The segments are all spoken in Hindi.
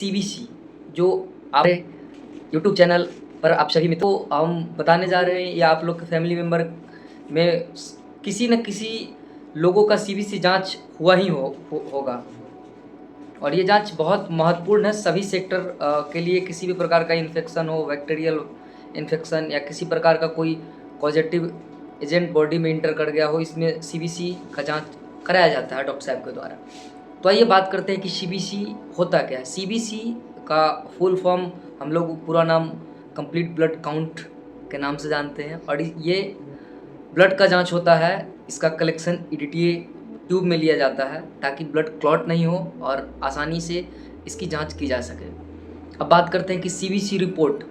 सीबीसी जो आप यूट्यूब चैनल पर आप सभी मित्रों को हम बताने जा रहे हैं या आप लोग के फैमिली मेंबर में किसी न किसी लोगों का सीबीसी जांच हुआ ही होगा और ये जांच बहुत महत्वपूर्ण है सभी सेक्टर के लिए। किसी भी प्रकार का इन्फेक्शन हो, बैक्टीरियल इन्फेक्शन या किसी प्रकार का कोई पॉजिटिव एजेंट बॉडी में इंटर कर गया हो, इसमें सीबीसी का जांच कराया जाता है डॉक्टर साहब के द्वारा। तो आइए बात करते हैं कि सीबीसी होता क्या है। सीबीसी का फुल फॉर्म हम लोग पूरा नाम कंप्लीट ब्लड काउंट के नाम से जानते हैं और ये ब्लड का जांच होता है। इसका कलेक्शन ईडीटीए ट्यूब में लिया जाता है ताकि ब्लड क्लॉट नहीं हो और आसानी से इसकी जांच की जा सके। अब बात करते हैं कि सीबीसी रिपोर्ट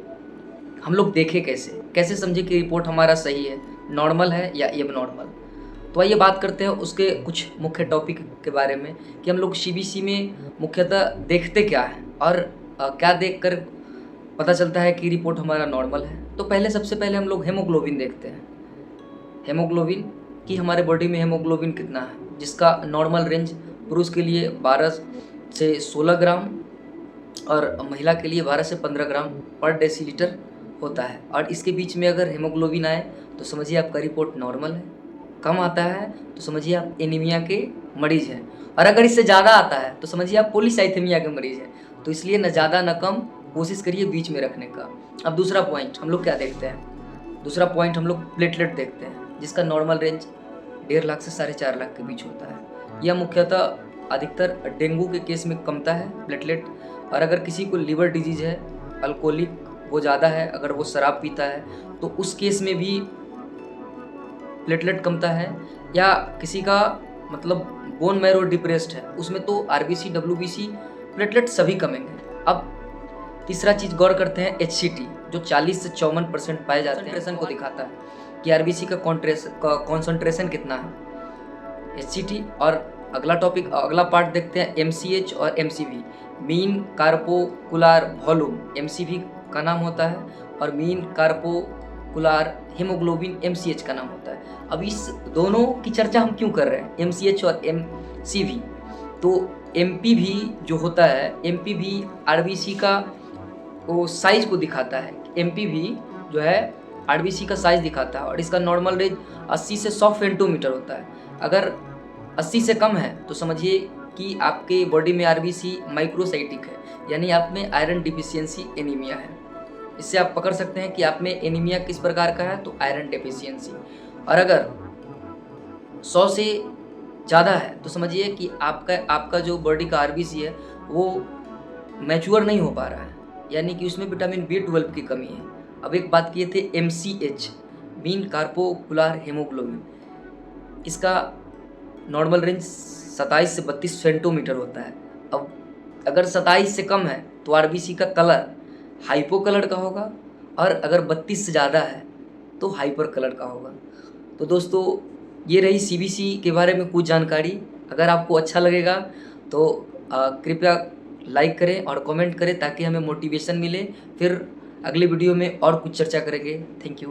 हम लोग देखें कैसे समझे कि रिपोर्ट हमारा सही है, नॉर्मल है या एबनॉर्मल। तो आइए बात करते हैं उसके कुछ मुख्य टॉपिक के बारे में कि हम लोग सीबीसी में मुख्यतः देखते क्या है और क्या देखकर पता चलता है कि रिपोर्ट हमारा नॉर्मल है। तो सबसे पहले हम लोग हेमोग्लोबिन देखते हैं। हेमोग्लोबिन कि हमारे बॉडी में हेमोग्लोबिन कितना है, जिसका नॉर्मल रेंज पुरुष के लिए 12 से 16 ग्राम और महिला के लिए 12 से 15 ग्राम पर डेसीलीटर होता है। और इसके बीच में अगर हेमोग्लोबिन आए तो समझिए आपका रिपोर्ट नॉर्मल है। कम आता है तो समझिए आप एनीमिया के मरीज हैं और अगर इससे ज़्यादा आता है तो समझिए आप पॉलीसाइथेमिया के मरीज हैं। तो इसलिए न ज़्यादा न कम, कोशिश करिए बीच में रखने का। अब दूसरा पॉइंट हम लोग क्या देखते हैं, दूसरा पॉइंट हम लोग प्लेटलेट देखते हैं, जिसका नॉर्मल रेंज 1.5 लाख से 4.5 लाख के बीच होता है। यह मुख्यतः अधिकतर डेंगू के केस में कमता है प्लेटलेट। और अगर किसी को लीवर डिजीज है, अल्कोहलिक वो ज़्यादा है, अगर वो शराब पीता है तो उस केस में भी प्लेटलेट कमता है। या किसी का मतलब बोन मैरो डिप्रेस्ड है, उसमें तो आरबीसी डब्ल्यूबीसी प्लेटलेट सभी कमेंगे। अब तीसरा चीज़ गौर करते हैं एचसीटी, जो 40 से 54% पाए जाते हैं। कंसंट्रेशन को दिखाता है कि आरबीसी का कॉन्सेंट्रेशन कितना है, एचसीटी। और अगला पार्ट देखते हैं एमसीएच और एमसीवी, मीन कार्पोकुलर वॉल्यूम एमसीवी का नाम होता है और मीन कार्पोकुलर हीमोग्लोबिन एमसीएच का नाम होता है। अब इस दोनों की चर्चा हम क्यों कर रहे हैं, एमसीएच और एमसीवी। तो एमपीवी जो होता है, एमपीवी आरबीसी का वो साइज को दिखाता है। एमपीवी जो है आरबीसी का साइज दिखाता है और इसका नॉर्मल रेंज 80 से 100 फेंटोमीटर होता है। अगर 80 से कम है तो समझिए कि आपके बॉडी में आरबीसी माइक्रोसाइटिक है, यानी आप में आयरन डिफिशियंसी एनीमिया है। इससे आप पकड़ सकते हैं कि आप में एनीमिया किस प्रकार का है, तो आयरन डेफिशिएंसी। और अगर 100 से ज़्यादा है तो समझिए कि आपका जो बॉडी का आरबीसी है वो मैच्योर नहीं हो पा रहा है, यानी कि उसमें विटामिन B12 की कमी है। अब एक बात किए थे एमसीएच, मीन कार्पोकुलर हीमोग्लोबिन, इसका नॉर्मल रेंज 27 से 32 सेंटीमीटर होता है। अब अगर 27 से कम है तो आरबीसी का कलर हाइपो कलर का होगा और अगर 32 से ज़्यादा है तो हाइपर कलर का होगा। तो दोस्तों ये रही सीबीसी के बारे में कुछ जानकारी। अगर आपको अच्छा लगेगा तो कृपया लाइक करें और कमेंट करें ताकि हमें मोटिवेशन मिले। फिर अगले वीडियो में और कुछ चर्चा करेंगे। Thank you.